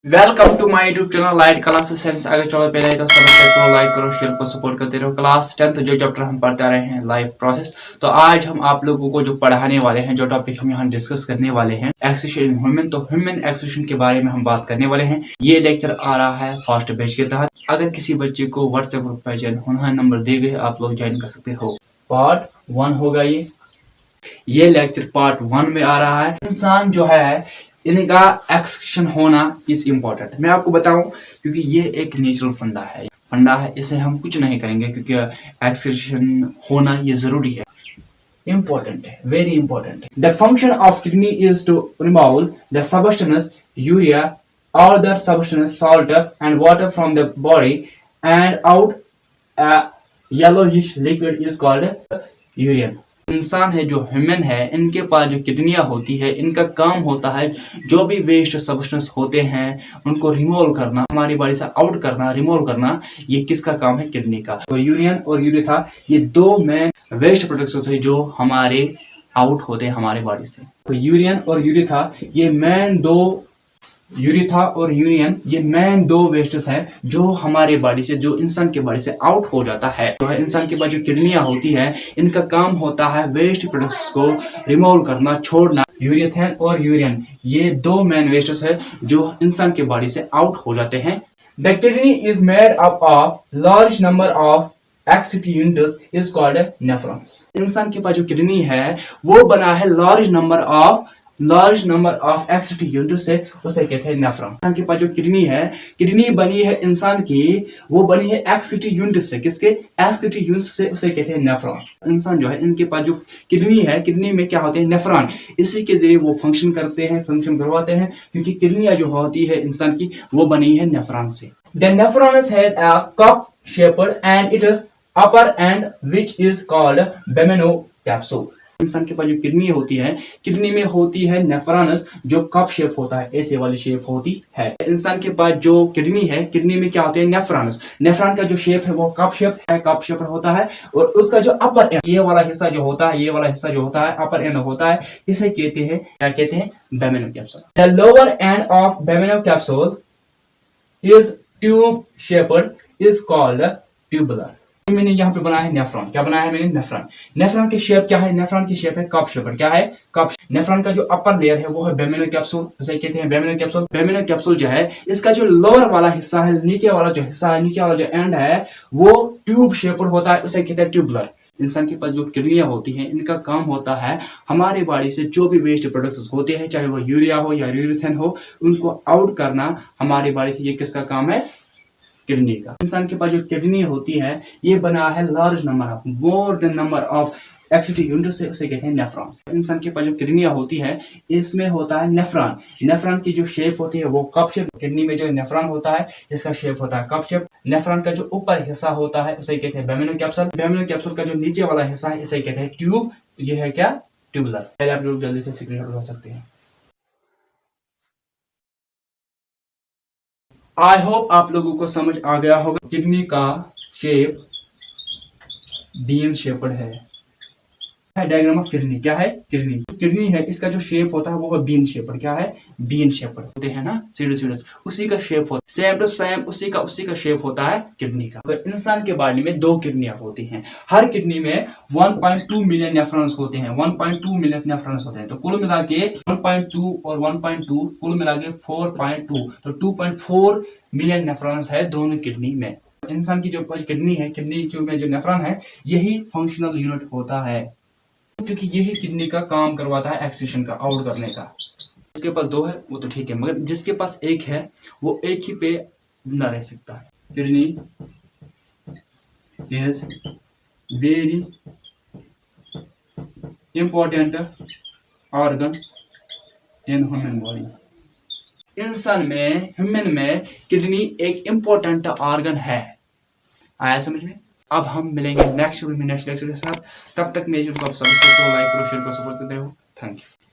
Welcome to my YouTube channel light classes science. अगर चलो पहले तो सब्सक्राइब करो, लाइक करो, शेयर को सपोर्ट करते रहो। क्लास 10th जो चैप्टर हम पढ़ते रहे हैं लाइफ प्रोसेस। तो आज हम आप लोगों को जो पढ़ाने वाले हैं, जो टॉपिक हम यहाँ डिस्कस करने वाले हैं, एक्सेशन इन ह्यूमन। तो ह्यूमन एक्सेशन के बारे में हम बात करने वाले हैं। ये लेक्चर आ रहा है फर्स्ट बैच के तहत। अगर किसी बच्चे को व्हाट्सएप ग्रुप पर ज्वाइन होना है, नंबर दिए गए, आप लोग ज्वाइन कर सकते हो। पार्ट 1 होगा ये लेक्चर पार्ट 1 में आ रहा है। इंसान जो है इनका एक्सेशन होना इज इम्पोर्टेंट। मैं आपको बताऊं क्योंकि ये एक नेचुरल फंडा है, इसे हम कुछ नहीं करेंगे क्योंकि एक्सेशन होना ये जरूरी है, इम्पोर्टेंट है, वेरी इम्पोर्टेंट है। The function of kidney is to remove the substance urea और the substance salt and water from the body and out a yellowish liquid is called urine. इंसान है जो ह्यूमन है, इनके पास जो किडनियां होती है, इनका काम होता है जो भी वेस्ट सब्सटेंस होते हैं उनको रिमूव करना, हमारी बॉडी से आउट करना, रिमूव करना। ये किसका काम है? किडनी का। तो यूरिन और यूरिथा ये दो मेन वेस्ट प्रोडक्ट्स होते हैं जो हमारे आउट होते हैं हमारे बॉडी से। तो यूरिन और यूरिथा ये मेन दो यूरिथा और यूरियन ये मेन दो वेस्ट्स है जो हमारे बॉडी से, जो इंसान के बॉडी से आउट हो जाता है। तो इंसान के पास जो किडनियां होती है, इनका काम होता है वेस्ट प्रोडक्ट्स को रिमूव करना, छोड़ना। यूरिथेन और यूरियन ये दो मेन वेस्ट्स है जो इंसान के बॉडी से आउट हो जाते हैं। The kidney is made up of large number of excretory units is called nephrons. इंसान के पास जो किडनी है वो बना है large number of excretory unit से, उसे कहते हैं नेफ्रॉन। इंसान के पास जो किडनी बनी है इंसान की, वो बनी है एक्सिटी यूनिट से। किसके? एक्सिटी यूनिट से, उसे कहते हैं नेफ्रॉन। इंसान जो है, इनके पास जो किडनी है, किडनी में क्या होते हैं? नेफ्रॉन। इसी के जरिए वो फंक्शन करवाते हैं क्योंकि किडनियां जो होती है इंसान की, वो बनी है नेफ्रॉन से। The nephron has a cup shaped and it is upper end which is called Bowman's capsule. इंसान के पास जो किडनी होती है, किडनी में होती है नेफ्रॉन्स जो कप शेप होता है, ऐसे वाली शेप होती है। इंसान के पास जो किडनी है, किडनी में क्या होते हैं? नेफ्रॉन्स। नेफ्रॉन का जो शेप है वो कप शेप होता है। और उसका जो अपर एंड, ये वाला हिस्सा जो होता है, अपर एंड होता है, इसे कहते हैं, क्या कहते हैं? Bowman's capsule. The lower end of Bowman's capsule is tube shaped is called tubular. मैंने यहाँ पे बनाया है नेफ्रॉन। क्या बनाया है मैंने? नेफ्रॉन। नेफ्रॉन की शेप क्या है? नेफ्रॉन की शेप है कप शेप। क्या है? कप। नेफ्रॉन का जो अपर लेयर है वो है बेमेनो कैप्सूल, उसे कहते हैं बेमेनो कैप्सूल। बेमेनो कैप्सूल जो है, इसका जो लोअर वाला हिस्सा है, नीचे वाला जो एंड है, वो ट्यूब शेप्ड होता है, उसे कहते हैं ट्यूबुलर। इंसान के पास जो किडनियां होती हैं, इनका काम होता है हमारे बॉडी से जो भी वेस्ट प्रोडक्ट्स होते हैं, चाहे वो यूरिया हो या यूरिथेन हो, उनको आउट करना हमारे बॉडी से। ये किसका काम है? किडनी का। इंसान के पास जो किडनी होती है, ये बना है large more than number of excretory unit से, उसे कहते हैं नेफ्रॉन। इंसान के पास जो किडनियां होती है, इसमें होता है नेफ्रॉन। नेफ्रॉन की जो शेप होती है वो कप शेप। किडनी में जो नेफ्रॉन होता है, इसका शेप होता है कप शेप। नेफ्रॉन का जो ऊपर हिस्सा होता है, उसे कहते हैं बेमेनो कैप्सूल। बेमेनो कैप्सूल का जो नीचे वाला हिस्सा है, इसे कहते हैं ट्यूब। ये है क्या? ट्यूबुलर। पहले आप लोग जल्दी से स्क्रीनशॉट उठा सकते हैं। आई होप आप लोगों को समझ आ गया होगा। किडनी का शेप बीन शेप्ड है। डायग्राम ऑफ किडनी क्या है? किडनी है, इसका जो शेप होता है वो है बीन शेप्ड। क्या है? बीन शेप्ड होते हैं ना, सीढ़ी उसी का शेप होता है, सेम टू सेम उसी का शेप होता है किडनी का। तो इंसान के बॉडी में 2 किडनियां होती हैं। हर किडनी में 1.2 मिलियन नेफ्रॉन्स होते हैं। 1.2 मिलियन नेफ्रॉन्स होते हैं। तो कुल मिला के 1.2 और 1.2 कुल मिला के 4.2, तो 2.4 मिलियन नेफ्रॉन्स है दोनों किडनी में। इंसान की जो किडनी है, किडनी में जो नेफ्रॉन है, यही फंक्शनल यूनिट होता है क्योंकि यही किडनी का काम करवाता है एक्सेशन का, आउट करने का। जिसके पास 2 है वो तो ठीक है, मगर जिसके पास 1 है वो एक ही पे जिंदा रह सकता है। Kidney is very important organ in human body. इंसान में, ह्यूमन में किडनी एक इंपॉर्टेंट ऑर्गन है। आया समझ में? अब हम मिलेंगे नेक्स्ट लेक्चर के साथ। तब तक मेरे यूट्यूब को सब्सक्राइब करो, लाइक करो, शेयर करो, सपोर्ट करते रहो। Thank you.